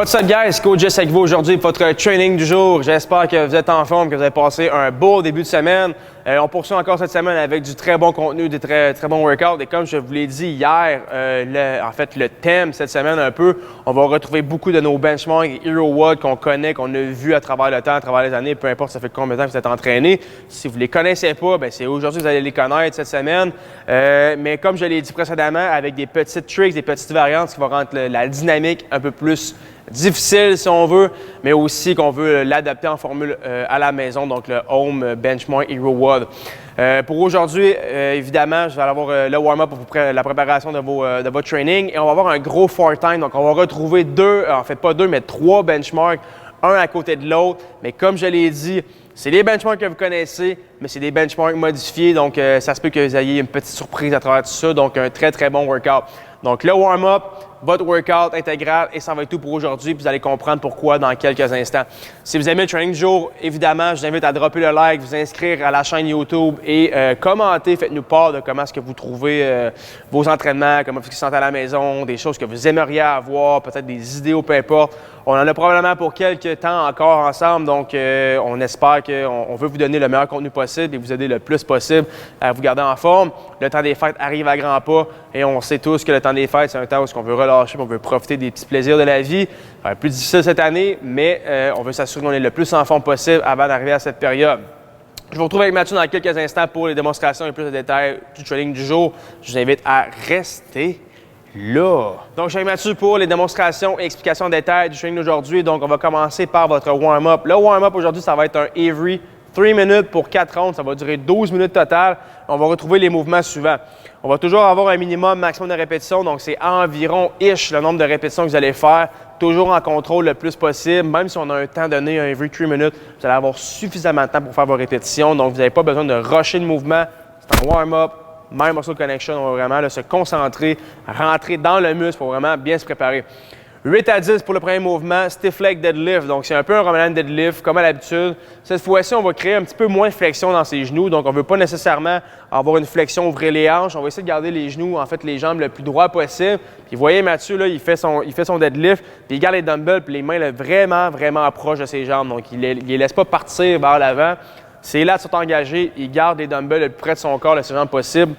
What's up guys, Coach Jess avec vous aujourd'hui pour votre training du jour. J'espère que vous êtes en forme, que vous avez passé un beau début de semaine. On poursuit encore cette semaine avec du très bon contenu, des très bons workouts. Et comme je vous l'ai dit hier, le thème cette semaine un peu, on va retrouver beaucoup de nos benchmarks et Hero WOD qu'on connaît, qu'on a vu à travers le temps, à travers les années, peu importe ça fait combien de temps que vous êtes entraîné. Si vous ne les connaissez pas, c'est aujourd'hui que vous allez les connaître cette semaine. Mais comme je l'ai dit précédemment, avec des petites tricks, des petites variantes qui vont rendre la dynamique un peu plus difficile si on veut, mais aussi qu'on veut l'adapter en formule à la maison, donc le Home Benchmark Hero WOD. Pour aujourd'hui, évidemment, je vais avoir le warm-up pour la préparation de votre training et on va avoir un gros 4 time. Donc, on va retrouver trois benchmarks, un à côté de l'autre. Mais comme je l'ai dit, c'est les benchmarks que vous connaissez, mais c'est des benchmarks modifiés. Donc, ça se peut que vous ayez une petite surprise à travers tout ça. Donc, un très bon workout. Donc, le warm-up, votre workout intégral et ça va être tout pour aujourd'hui. Puis vous allez comprendre pourquoi dans quelques instants. Si vous aimez le training du jour, évidemment, je vous invite à dropper le like, vous inscrire à la chaîne YouTube et commenter. Faites-nous part de comment est-ce que vous trouvez vos entraînements, comment est-ce que vous sentez à la maison, des choses que vous aimeriez avoir, peut-être des idées, peu importe. On en a probablement pour quelques temps encore ensemble. Donc, on espère qu'on veut vous donner le meilleur contenu possible et vous aider le plus possible à vous garder en forme. Le temps des fêtes arrive à grands pas et on sait tous que le temps des fêtes, c'est un temps où on veut relâcher, on veut profiter des petits plaisirs de la vie. Ça va être plus difficile cette année, mais on veut s'assurer qu'on est le plus en forme possible avant d'arriver à cette période. Je vous retrouve avec Mathieu dans quelques instants pour les démonstrations et plus de détails du training du jour. Je vous invite à rester là. Donc, je suis avec Mathieu pour les démonstrations et explications en détail du training d'aujourd'hui. Donc, on va commencer par votre warm-up. Le warm-up aujourd'hui, ça va être un Avery 3 minutes pour 4 rounds. Ça va durer 12 minutes total. On va retrouver les mouvements suivants. On va toujours avoir un minimum, maximum de répétitions. Donc, c'est environ le nombre de répétitions que vous allez faire. Toujours en contrôle le plus possible. Même si on a un temps donné, un Avery 3 minutes, vous allez avoir suffisamment de temps pour faire vos répétitions. Donc, vous n'avez pas besoin de rusher le mouvement. C'est un warm-up. Mind muscle connection, on va vraiment se concentrer, rentrer dans le muscle pour vraiment bien se préparer. 8 à 10 pour le premier mouvement, stiff leg deadlift. Donc, c'est un peu un Roman deadlift, comme à l'habitude. Cette fois-ci, on va créer un petit peu moins de flexion dans ses genoux. Donc, on ne veut pas nécessairement avoir une flexion, ouvrir les hanches. On va essayer de garder les genoux, en fait, les jambes le plus droit possible. Puis, vous voyez, Mathieu, là, il fait son deadlift, puis il garde les dumbbells, puis les mains là, vraiment proches de ses jambes. Donc, il ne les laisse pas partir vers l'avant. Ses lats sont engagés, il garde les dumbbells le plus près de son corps, le plus possible.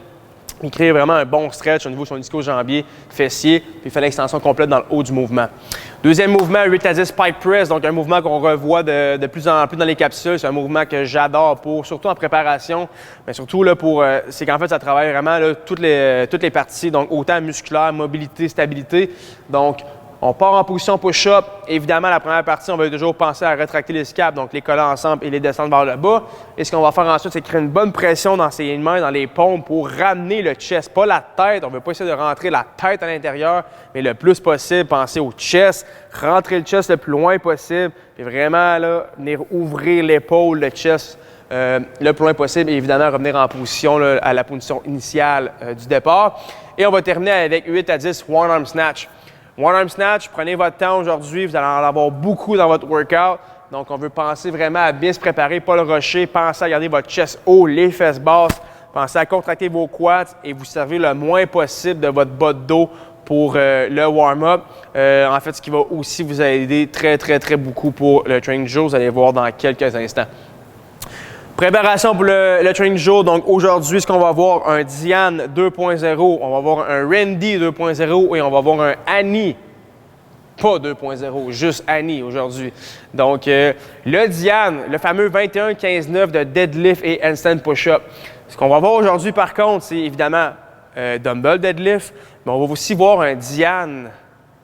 Il crée vraiment un bon stretch au niveau de son ischio-jambier, fessier, puis il fait l'extension complète dans le haut du mouvement. Deuxième mouvement, 8 à 10 pike press, donc un mouvement qu'on revoit de plus en plus dans les capsules. C'est un mouvement que j'adore surtout en préparation, mais surtout là, c'est qu'en fait, ça travaille vraiment là, toutes les parties, donc autant musculaire, mobilité, stabilité. Donc, on part en position push-up. Évidemment, la première partie, on va toujours penser à rétracter les scaps, donc les coller ensemble et les descendre vers le bas. Et ce qu'on va faire ensuite, c'est créer une bonne pression dans ses mains, dans les paumes pour ramener le chest, pas la tête. On ne veut pas essayer de rentrer la tête à l'intérieur, mais le plus possible, penser au chest, rentrer le chest le plus loin possible, puis vraiment là, venir ouvrir l'épaule, le chest le plus loin possible et évidemment revenir en position là, à la position initiale du départ. Et on va terminer avec 8 à 10 one arm snatch. One arm snatch, prenez votre temps aujourd'hui, vous allez en avoir beaucoup dans votre workout. Donc, on veut penser vraiment à bien se préparer, pas le rusher, pensez à garder votre chest haut, les fesses basses, pensez à contracter vos quads et vous servir le moins possible de votre bas de dos pour le warm-up. En fait, ce qui va aussi vous aider très beaucoup pour le training du jour, vous allez voir dans quelques instants. Préparation pour le training du jour. Donc aujourd'hui, ce qu'on va voir, un Diane 2.0, on va voir un Randy 2.0 et on va voir un Annie, pas 2.0, juste Annie aujourd'hui. Donc le Diane, le fameux 21-15-9 de deadlift et handstand push-up. Ce qu'on va voir aujourd'hui par contre, c'est évidemment dumbbell deadlift, mais on va aussi voir un Diane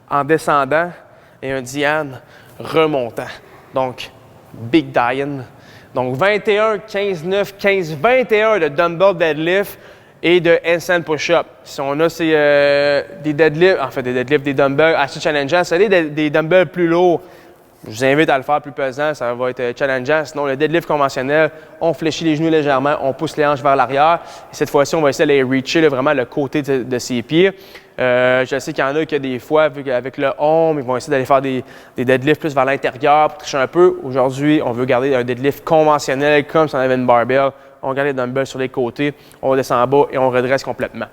en descendant et un Diane remontant. Donc Big Diane. Donc, 21, 15, 9, 15, 21 de dumbbell deadlift et de handstand push-up. Si on a des deadlifts, des dumbbells assez challengeants, c'est des dumbbells plus lourds. Je vous invite à le faire plus pesant, ça va être challengeant. Sinon, le deadlift conventionnel, on fléchit les genoux légèrement, on pousse les hanches vers l'arrière. Et cette fois-ci, on va essayer d'aller reacher là, vraiment le côté de ses pieds. Je sais qu'il y en a qui, des fois, avec le home, ils vont essayer d'aller faire des deadlifts plus vers l'intérieur pour tricher un peu. Aujourd'hui, on veut garder un deadlift conventionnel comme si on avait une barbell. On garde les dumbbells sur les côtés, on descend en bas et on redresse complètement.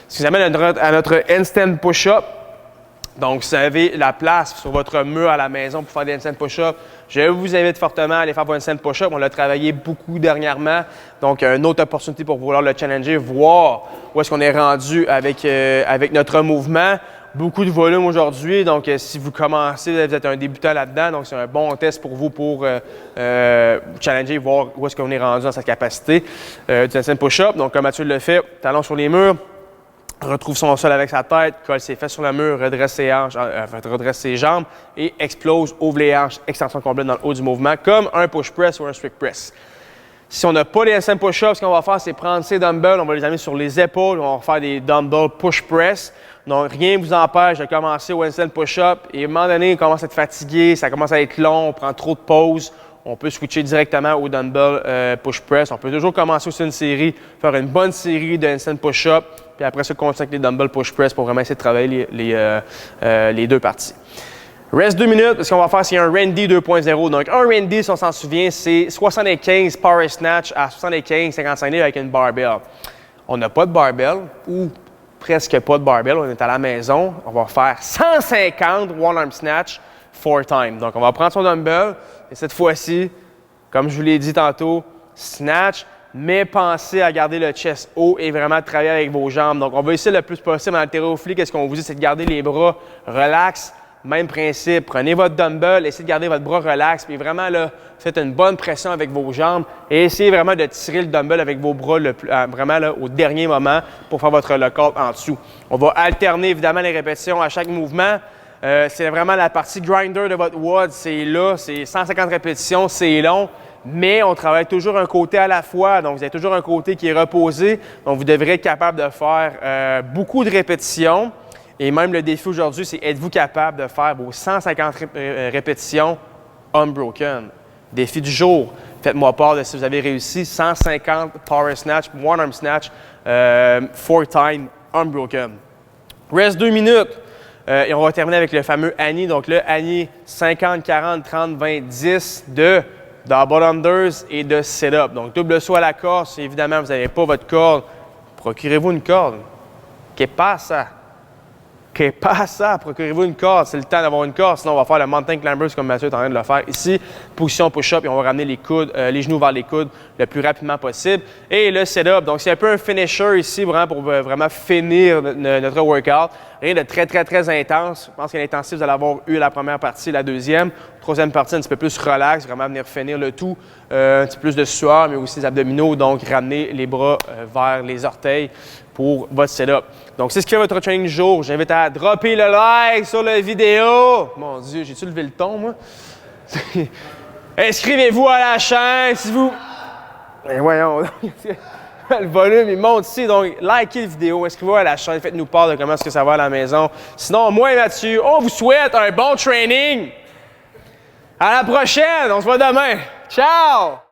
Ce qui nous amène à notre handstand push-up. Donc, si vous avez la place sur votre mur à la maison pour faire des handstand push-up, je vous invite fortement à aller faire vos handstand push-up. On l'a travaillé beaucoup dernièrement. Donc, une autre opportunité pour vouloir le challenger, voir où est-ce qu'on est rendu avec notre mouvement. Beaucoup de volume aujourd'hui. Donc, si vous commencez, vous êtes un débutant là-dedans. Donc, c'est un bon test pour vous pour challenger, voir où est-ce qu'on est rendu dans sa capacité du handstand push-up. Donc, comme Mathieu le fait, talons sur les murs. Retrouve son sol avec sa tête, colle ses fesses sur le mur, redresse ses hanches, redresse ses jambes et explose, ouvre les hanches, extension complète dans le haut du mouvement, comme un push press ou un strict press. Si on n'a pas les handstand push-ups, ce qu'on va faire, c'est prendre ces dumbbells, on va les amener sur les épaules, on va faire des dumbbell push press. Donc, rien ne vous empêche de commencer au handstand push-up et à un moment donné, on commence à être fatigué, ça commence à être long, on prend trop de pauses. On peut switcher directement au dumbbell push press. On peut toujours commencer aussi une série, faire une bonne série de handstand push-up, puis après ça, continuer avec les dumbbell push press pour vraiment essayer de travailler les deux parties. Reste 2 minutes, ce qu'on va faire, c'est un Randy 2.0. Donc, un Randy, si on s'en souvient, c'est 75 power snatch à 75-55 livres avec une barbell. On n'a pas de barbell ou presque pas de barbell. On est à la maison. On va faire 150 one-arm snatch 4 times. Donc, on va prendre son dumbbell et cette fois-ci, comme je vous l'ai dit tantôt, snatch, mais pensez à garder le chest haut et vraiment travailler avec vos jambes. Donc, on va essayer le plus possible en haltérophilie. Qu'est-ce qu'on vous dit? C'est de garder les bras relax. Même principe. Prenez votre dumbbell, essayez de garder votre bras relax, puis vraiment, là, faites une bonne pression avec vos jambes et essayez vraiment de tirer le dumbbell avec vos bras vraiment là, au dernier moment pour faire votre lock-out en dessous. On va alterner évidemment les répétitions à chaque mouvement. C'est vraiment la partie grinder de votre WOD. C'est là, c'est 150 répétitions, c'est long, mais on travaille toujours un côté à la fois. Donc, vous avez toujours un côté qui est reposé. Donc, vous devrez être capable de faire beaucoup de répétitions. Et même le défi aujourd'hui, c'est êtes-vous capable de faire vos 150 répétitions unbroken? Défi du jour. Faites-moi part de si vous avez réussi 150 power snatch, one arm snatch, 4 times unbroken. Reste 2 minutes. Et on va terminer avec le fameux Annie. Donc le Annie 50, 40, 30, 20, 10 de double unders et de sit-up. Donc double saut à la corde. Si évidemment vous n'avez pas votre corde, procurez-vous une corde. Que passa? Que passa? Procurez-vous une corde. C'est le temps d'avoir une corde. Sinon, on va faire le mountain climbers comme Mathieu est en train de le faire ici. Position push-up et on va ramener les coudes, les genoux vers les coudes le plus rapidement possible. Et le sit-up. Donc, c'est un peu un finisher ici vraiment pour vraiment finir notre workout. Rien de très, très, très intense. Je pense que l'intensité, vous allez avoir eu la première partie, la deuxième. Troisième partie, un petit peu plus relax, vraiment venir finir le tout. Un petit peu plus de sueur, mais aussi des abdominaux. Donc, ramener les bras vers les orteils pour votre setup. Donc, c'est ce qui fait votre training du jour. J'invite à dropper le like sur la vidéo. Mon Dieu, j'ai-tu levé le ton, moi? Inscrivez-vous à la chaîne si vous... Ben voyons, le volume, il monte ici. Donc, likez la vidéo, inscrivez-vous à la chaîne, faites-nous part de comment est-ce que ça va à la maison. Sinon, moi et Mathieu, on vous souhaite un bon training. À la prochaine, on se voit demain. Ciao!